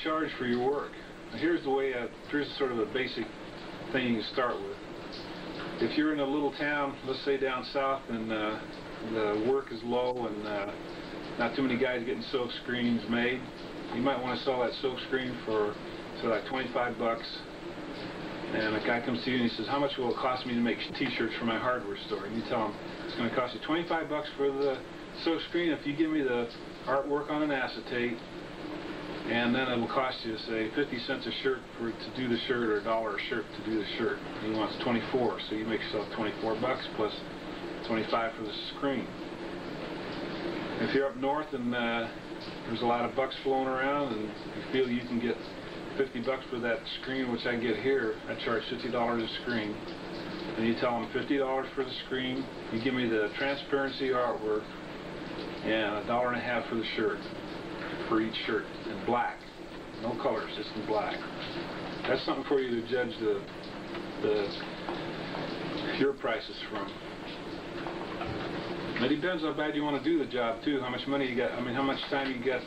charge for your work? Now, here's sort of a basic thing you can start with. If you're in a little town, let's say down south, and the work is low and not too many guys getting silk screens made, you might want to sell that silk screen for like 25 bucks. And a guy comes to you and he says, how much will it cost me to make t-shirts for my hardware store? And you tell him, it's going to cost you 25 bucks for the silk screen if you give me the artwork on an acetate, and then it'll cost you, say, 50 cents a shirt to do the shirt, or $1 a shirt to do the shirt. He wants 24, so you make yourself 24 bucks plus 25 for the screen. If you're up north and there's a lot of bucks flowing around and you feel you can get 50 bucks for that screen, which I get here, I charge $50 a screen. And you tell them $50 for the screen, you give me the transparency artwork, and $1.50 for the shirt, for each shirt, in black. No colors, just in black. That's something for you to judge your prices from. It depends how bad you want to do the job too, how much money you got, how much time you get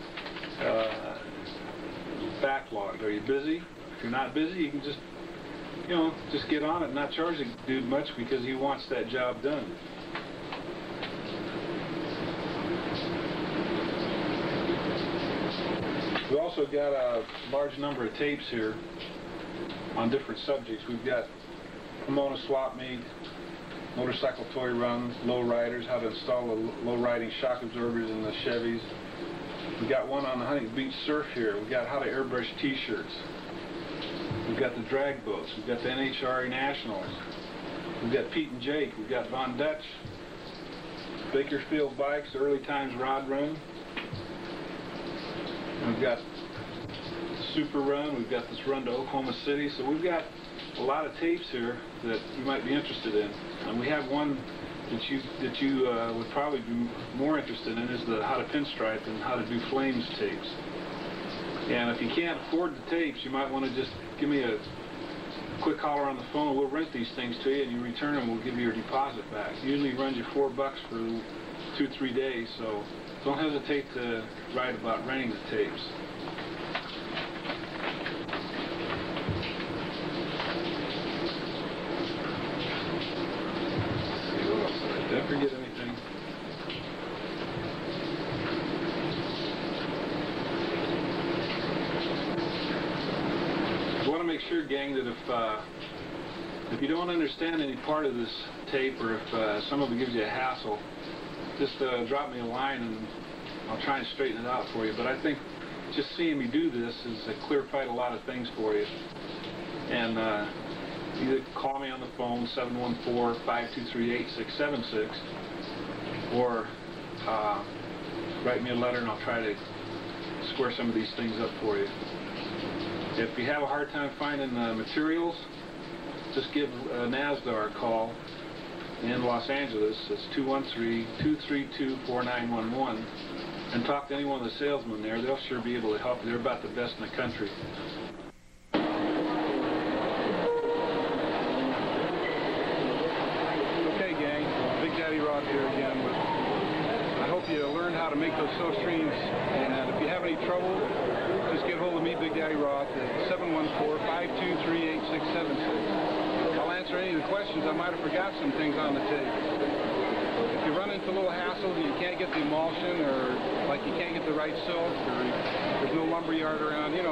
backlogged. Are you busy? If you're not busy, you can just, just get on it and not charge the dude much because he wants that job done. We've also got a large number of tapes here on different subjects. We've got Pomona swap meet, motorcycle toy runs, low riders, how to install the low riding shock absorbers in the Chevys. We've got one on the Huntington Beach surf here. We've got how to airbrush t-shirts. We've got the drag boats. We've got the NHRA Nationals. We've got Pete and Jake. We've got Von Dutch, Bakersfield Bikes, Early Times Rod Run. We've got Super Run. We've got this run to Oklahoma City. So we've got a lot of tapes here that you might be interested in. And we have one that you would probably be more interested in, is the how to pinstripe and how to do flames tapes. And if you can't afford the tapes, you might want to just give me a quick holler on the phone. We'll rent these things to you, and you return them, we'll give you your deposit back. Usually runs you $4 for 2-3 days, so don't hesitate to write about renting the tapes. Let's see, what else did I forget anything? I want to make sure, gang, that if you don't understand any part of this tape, or if some of it gives you a hassle, just drop me a line and I'll try and straighten it out for you. But I think just seeing me do this has clarified a lot of things for you. And either call me on the phone, 714-523-8676, or write me a letter and I'll try to square some of these things up for you. If you have a hard time finding materials, just give NASDAR a call in Los Angeles. It's 213-232-4911, and talk to any one of the salesmen there. They'll sure be able to help you. They're about the best in the country. Okay, gang, Big Daddy Roth here again. I hope you learned how to make those silk screens, and if you have any trouble, just get hold of me, Big Daddy Roth, at 714-523-8676. I'll answer any of the questions. I might have forgot some things on the tape. If you run into a little hassle and you can't get the emulsion, or like you can't get the right silk, or there's no lumber yard around, give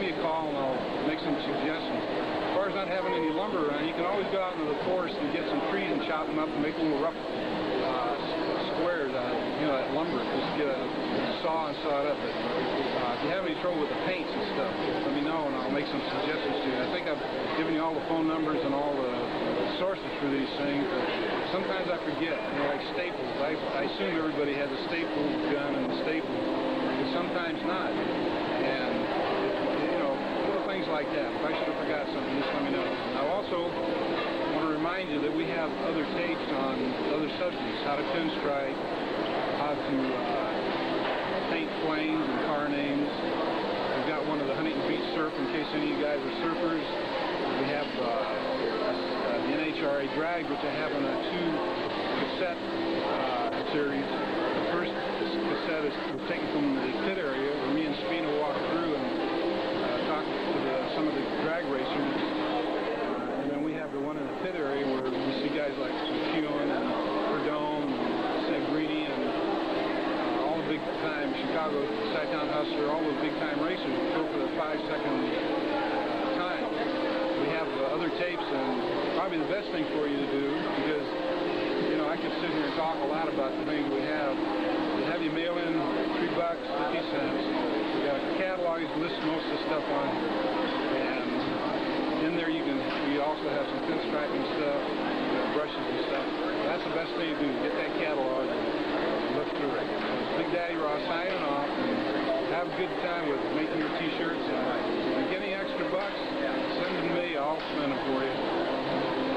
me a call and I'll make some suggestions. As far as not having any lumber around, you can always go out into the forest and get some trees and chop them up and make little rough squares out of, that lumber. Just get a saw and saw it up. But, if you have any trouble with the paints and stuff, let me know and I'll make some suggestions to you. I think I've given you all the phone numbers and all the sources for these things, but sometimes I forget. Like staples. I assume everybody has a staple gun and a staple, but sometimes not. And, little things like that. If I should have forgot something, just let me know. I also want to remind you that we have other tapes on other subjects, how to pinstripe, how to paint flames and car names. We've got one of the Huntington Beach surf, in case any of you guys are surfers. We have the NHRA drag, which I have on a 2-cassette series. The first cassette is taken from the pit area where me and Spina walked through. all those big-time racers go for the 5-second time. We have other tapes, and probably the best thing for you to do, because, you know, I could sit here and talk a lot about the things we have, is have you mail in $3, 50 cents. We got a catalog that lists most of the stuff on, and in there we also have some pinstriping stuff, brushes and stuff. That's the best thing to do, get that catalog and look through it. So it's Big Daddy Roth signing off, and have a good time with making your t-shirts, and if you get any extra bucks, send them to me, I'll spend them for you.